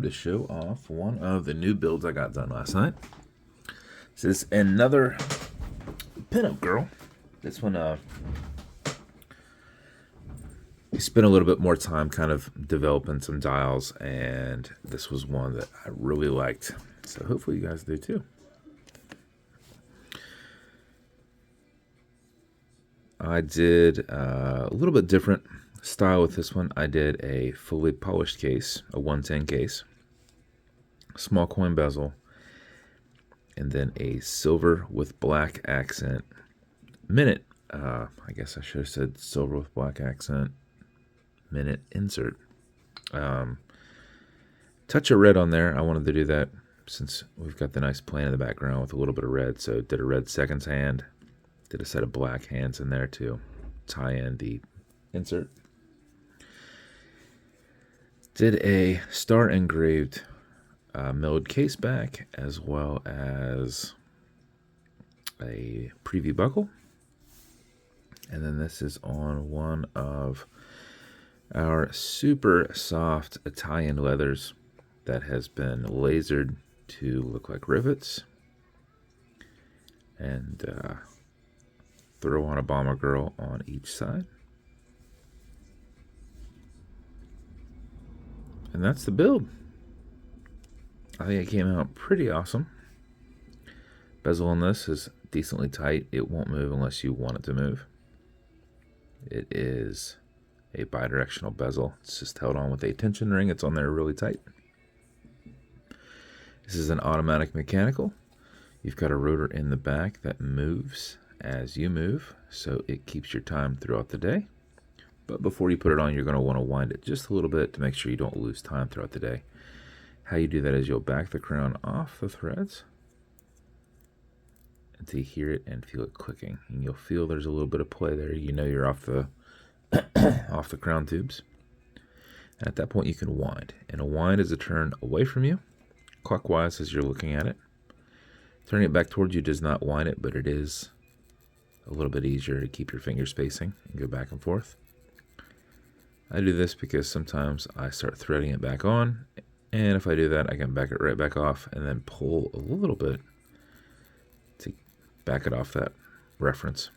to show off one of the new builds I got done last night. This is another pinup girl. This one, we spent a little bit more time kind of developing some dials, and this was one that I really liked. So hopefully you guys do too. I did a little bit different style with this one. I did a fully polished case, a 110 case, small coin bezel, and then a silver with black accent minute. I guess I should have said silver with black accent minute insert. Touch of red on there. I wanted to do that since we've got the nice plane in the background with a little bit of red. So did a red seconds hand. Did a set of black hands in there to tie in the insert. Did a star engraved milled case back, as well as a preview buckle. And then this is on one of our super soft Italian leathers that has been lasered to look like rivets. And throw on a bomber girl on each side. And that's the build. I think it came out pretty awesome. Bezel on this is decently tight. It won't move unless you want it to move. It is a bidirectional bezel. It's just held on with a tension ring. It's on there really tight. This is an automatic mechanical. You've got a rotor in the back that moves as you move, so it keeps your time throughout the day. But before you put it on, you're going to want to wind it just a little bit to make sure you don't lose time throughout the day. How you do that is you'll back the crown off the threads until you hear it and feel it clicking, and you'll feel there's a little bit of play there. You know you're off the off the crown tubes. And at that point you can wind, and a wind is a turn away from you clockwise as you're looking at it. Turning it back towards you does not wind it, but it is a little bit easier to keep your finger spacing and go back and forth. I do this because sometimes I start threading it back on, and if I do that, I can back it right back off and then pull a little bit to back it off that reference.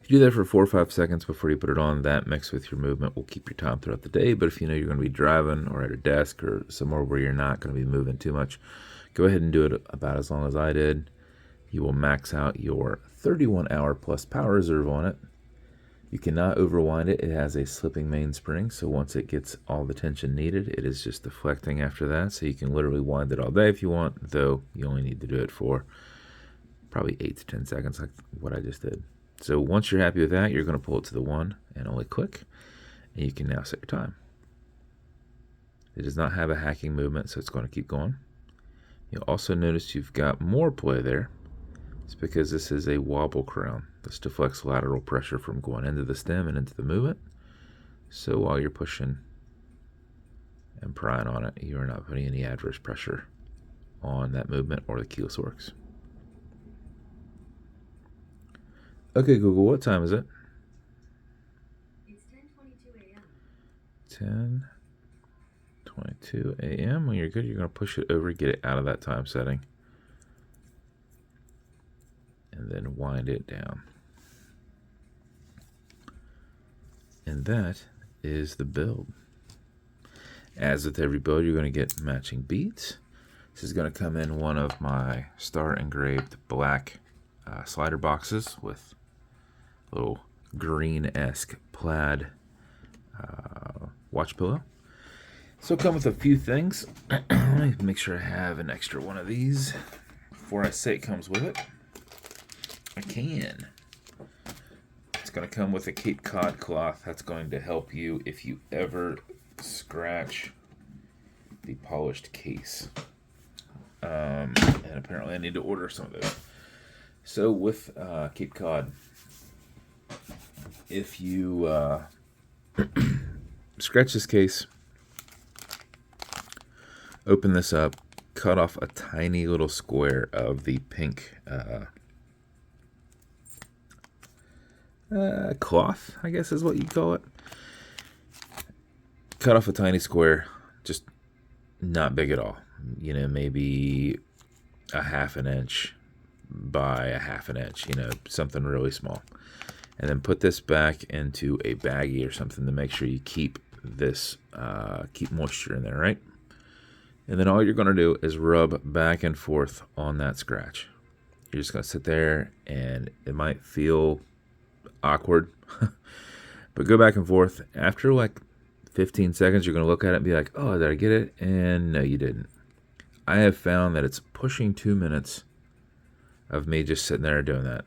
If you do that for 4 or 5 seconds before you put it on, that mixed with your movement will keep your time throughout the day. But if you know you're going to be driving or at a desk or somewhere where you're not going to be moving too much, go ahead and do it about as long as I did. You will max out your 31-hour plus power reserve on it. You cannot overwind it. It has a slipping mainspring, so once it gets all the tension needed, it is just deflecting after that. So you can literally wind it all day if you want, though you only need to do it for probably 8 to 10 seconds like what I just did. So once you're happy with that, you're going to pull it to the 1 and only click, and you can now set your time. It does not have a hacking movement, so it's going to keep going. You'll also notice you've got more play there. It's because this is a wobble crown. This deflects lateral pressure from going into the stem and into the movement. So while you're pushing and prying on it, you are not putting any adverse pressure on that movement or the keyless works. Okay, Google, what time is it? It's 10:22 a.m. 10:22 a.m. When you're good, you're going to push it over, get it out of that time setting, and then wind it down. And that is the build. As with every build, you're going to get matching beads. This is going to come in one of my star engraved black slider boxes with a little green-esque plaid watch pillow. So it'll come with a few things. Let me make sure I have an extra one of these before I say it comes with it. I can. It's going to come with a Cape Cod cloth. That's going to help you if you ever scratch the polished case. And apparently I need to order some of those. So with Cape Cod, if you scratch this case, open this up, cut off a tiny little square of the pink cloth, I guess is what you'd call it. Cut off a tiny square, just not big at all. You know, maybe a 1/2 inch by a 1/2 inch, you know, something really small. And then put this back into a baggie or something to make sure you keep this, keep moisture in there, right? And then all you're going to do is rub back and forth on that scratch. You're just going to sit there, and it might feel awkward, but go back and forth. After like 15 seconds, you're going to look at it and be like, oh, did I get it? And no, you didn't. I have found that it's pushing 2 minutes of me just sitting there doing that.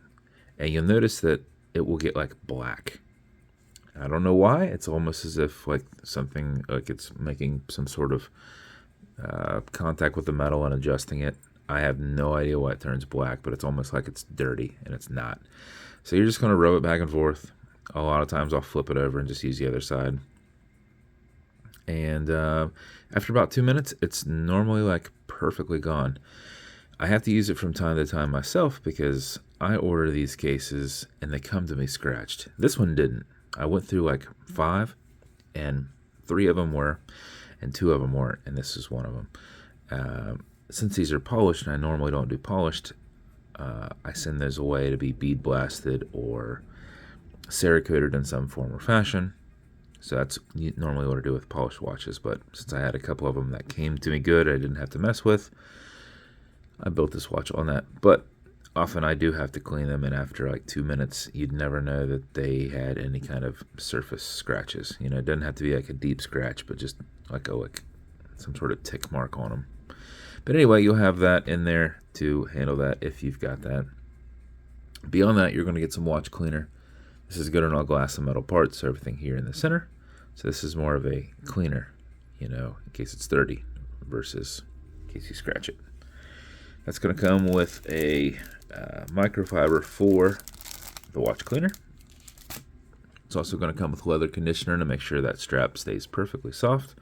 And you'll notice that it will get like black. I don't know why. It's almost as if like something, like it's making some sort of contact with the metal and adjusting it. I have no idea why it turns black, but it's almost like it's dirty, and it's not. So you're just going to rub it back and forth. A lot of times I'll flip it over and just use the other side. And after about 2 minutes, it's normally like perfectly gone. I have to use it from time to time myself because I order these cases and they come to me scratched. This one didn't. I went through like 5, and 3 of them were, and 2 of them weren't, and this is one of them. Since these are polished, and I normally don't do polished, I send those away to be bead blasted or Cerakoted in some form or fashion. So that's normally what I do with polished watches, but since I had a couple of them that came to me good, I didn't have to mess with, I built this watch on that. But often I do have to clean them, and after like 2 minutes, you'd never know that they had any kind of surface scratches. You know, it doesn't have to be like a deep scratch, but just like some sort of tick mark on them. But anyway, you'll have that in there to handle that if you've got that. Beyond that, you're going to get some watch cleaner. This is good on all glass and metal parts, so everything here in the center. So this is more of a cleaner, you know, in case it's dirty versus in case you scratch it. That's going to come with a microfiber for the watch cleaner. It's also going to come with leather conditioner to make sure that strap stays perfectly soft.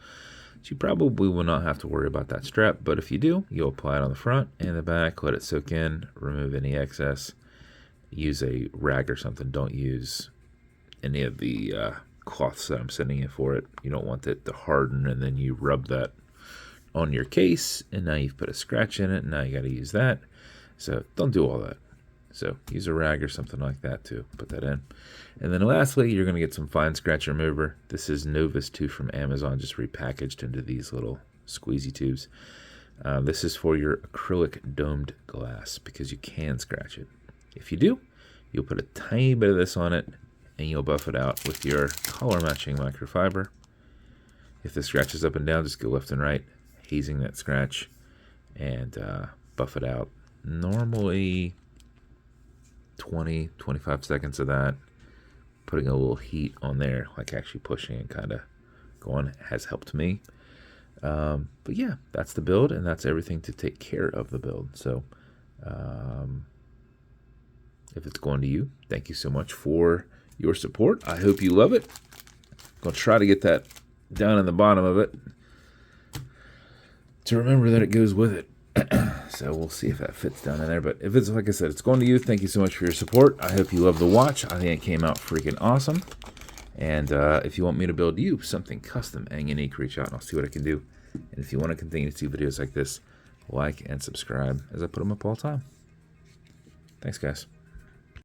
So you probably will not have to worry about that strap, but if you do, you'll apply it on the front and the back, let it soak in, remove any excess. Use a rag or something. Don't use any of the cloths that I'm sending you for it. You don't want it to harden, and then you rub that on your case, and now you've put a scratch in it, and now you got to use that. So don't do all that. So use a rag or something like that to put that in. And then lastly, you're going to get some fine scratch remover. This is Novus 2 from Amazon, just repackaged into these little squeezy tubes. This is for your acrylic domed glass because you can scratch it. If you do, you'll put a tiny bit of this on it, and you'll buff it out with your color matching microfiber. If the scratch is up and down, just go left and right, hazing that scratch, and buff it out. Normally 20-25 seconds of that. Putting a little heat on there, like actually pushing and kind of going, has helped me. But yeah, that's the build, and that's everything to take care of the build. So if it's going to you, thank you so much for your support. I hope you love it. I'm going to try to get that down in the bottom of it to remember that it goes with it. So we'll see if that fits down in there. But if it's, like I said, it's going to you, thank you so much for your support. I hope you love the watch. I think it came out freaking awesome. And if you want me to build you something custom and unique, reach out and I'll see what I can do. And if you want to continue to see videos like this, like and subscribe as I put them up all the time. Thanks, guys.